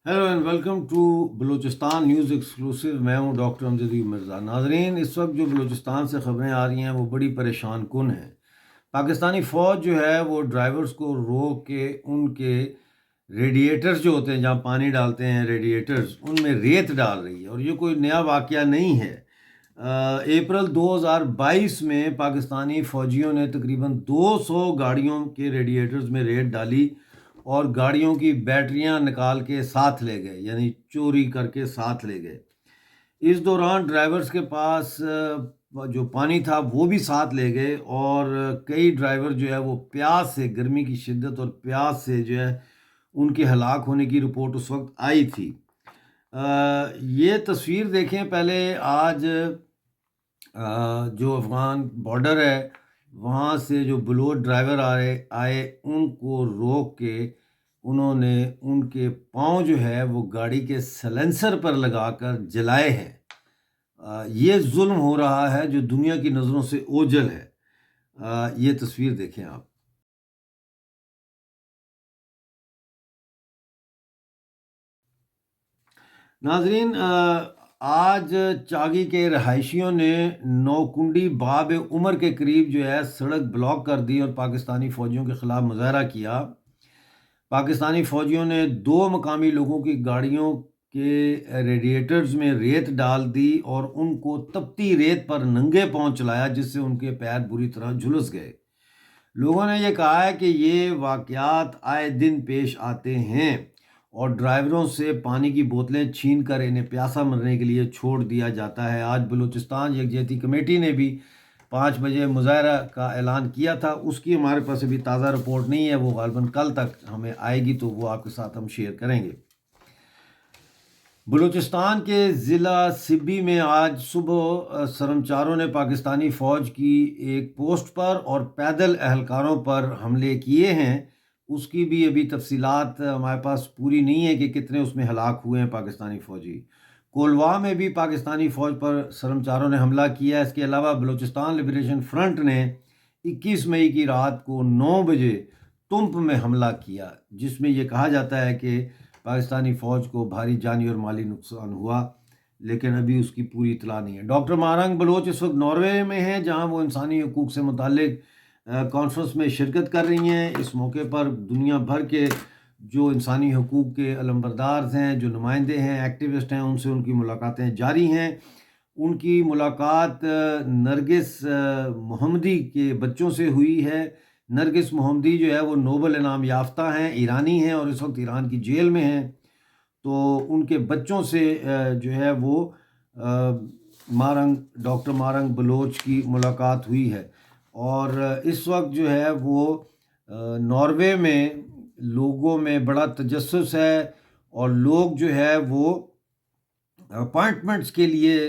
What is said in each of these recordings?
Hello and welcome to Balochistan news exclusive. मैं हूं doctor Amjad Mirza. नाजरीन, इस वक्त जो बलूचिस्तान से ख़बरें आ रही हैं वो बड़ी परेशान कुन हैं। पाकिस्तानी फ़ौज जो है वो ड्राइवर्स को रोक के उनके रेडिएटर्स जो होते हैं, जहां पानी डालते हैं रेडिएटर्स, उनमें रेत डाल रही है। और ये कोई नया वाक़या नहीं है। अप्रैल 2022 में पाकिस्तानी फ़ौजियों ने तकरीबन 200 गाड़ियों के रेडिएटर्स में रेत डाली और गाड़ियों की बैटरियां निकाल के साथ ले गए, यानी चोरी करके साथ ले गए। इस दौरान ड्राइवर्स के पास जो पानी था वो भी साथ ले गए और कई ड्राइवर जो है वो प्यास से, गर्मी की शिद्दत और प्यास से जो है उनके हलाक होने की रिपोर्ट उस वक्त आई थी। ये तस्वीर देखें पहले। आज जो अफ़गान बॉर्डर है वहाँ से जो बलोच ड्राइवर आए उनको रोक के उन्होंने उनके पाँव जो है वो गाड़ी के सलेंसर पर लगाकर जलाए हैं। ये जुल्म हो रहा है जो दुनिया की नज़रों से ओझल है। ये तस्वीर देखें आप। नाजरीन, आज चागी के रहायशियों ने नौकुंडी बाब उमर के करीब जो है सड़क ब्लॉक कर दी और पाकिस्तानी फ़ौजियों के ख़िलाफ़ मुजाहरा किया। पाकिस्तानी फ़ौजियों ने 2 मकामी लोगों की गाड़ियों के रेडिएटर्स में रेत डाल दी और उनको तपती रेत पर नंगे पांव चलाया, जिससे उनके पैर बुरी तरह झुलस गए। लोगों ने यह कहा है कि ये वाक़यात आए दिन पेश आते हैं और ड्राइवरों से पानी की बोतलें छीन कर इन्हें प्यासा मरने के लिए छोड़ दिया जाता है। आज बलूचिस्तान यकजहती कमेटी ने भी 5 बजे मुजाहरा का ऐलान किया था। उसकी हमारे पास अभी ताज़ा रिपोर्ट नहीं है, वो गालबन कल तक हमें आएगी तो वो आपके साथ हम शेयर करेंगे। बलूचिस्तान के ज़िला सिब्बी में आज सुबह सरमचारों ने पाकिस्तानी फ़ौज की एक पोस्ट पर और पैदल एहलकारों पर हमले किए हैं। उसकी भी अभी तफसीलात हमारे पास पूरी नहीं है कि कितने उसमें हलाक हुए हैं पाकिस्तानी फ़ौजी। कोलवा में भी पाकिस्तानी फ़ौज पर सरमचारों ने हमला किया। इसके अलावा बलूचिस्तान लिबरेशन फ्रंट ने 21 मई की रात को 9 बजे तुंप में हमला किया, जिसमें यह कहा जाता है कि पाकिस्तानी फ़ौज को भारी जानी और माली नुकसान हुआ, लेकिन अभी उसकी पूरी इतला नहीं है। डॉक्टर मारंग बलोच इस वक्त नॉर्वे में हैं, जहां वो इंसानी हकूक़ से मुतालिक कॉन्फ्रेंस में शिरकत कर रही हैं। इस मौके पर दुनिया भर के जो इंसानी हकूक़ के अलमबरदार हैं, जो नुमाइंदे हैं, एक्टिविस्ट हैं, उनसे उनकी मुलाकातें जारी हैं। उनकी मुलाकात नरगिस मोहम्मदी के बच्चों से हुई है। नरगिस मोहम्मदी जो है वो नोबल इनाम याफ्ता हैं, ईरानी हैं और इस वक्त ईरान की जेल में हैं। तो उनके बच्चों से जो है वो डॉक्टर मारंग बलोच की मुलाकात हुई है। और इस वक्त जो है वो नॉर्वे में लोगों में बड़ा तजस्सुस है और लोग जो है वो अपॉइंटमेंट्स के लिए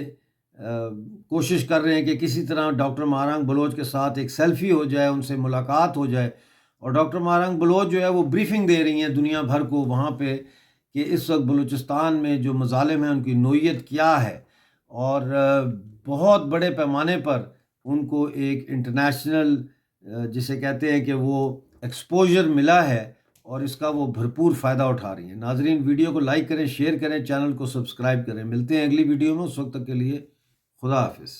कोशिश कर रहे हैं कि किसी तरह डॉक्टर मारंग बलोच के साथ एक सेल्फी हो जाए, उनसे मुलाकात हो जाए। और डॉक्टर मारंग बलोच जो है वो ब्रीफिंग दे रही हैं दुनिया भर को वहाँ पे कि इस वक्त बलूचिस्तान में जो मज़ालिम हैं उनकी नोयत क्या है। और बहुत बड़े पैमाने पर उनको एक इंटरनेशनल जिसे कहते हैं कि वो एक्सपोजर मिला है और इसका वो भरपूर फ़ायदा उठा रही हैं। नाजरीन, वीडियो को लाइक करें, शेयर करें, चैनल को सब्सक्राइब करें। मिलते हैं अगली वीडियो में। उस वक्त तक के लिए खुदा हाफिज़।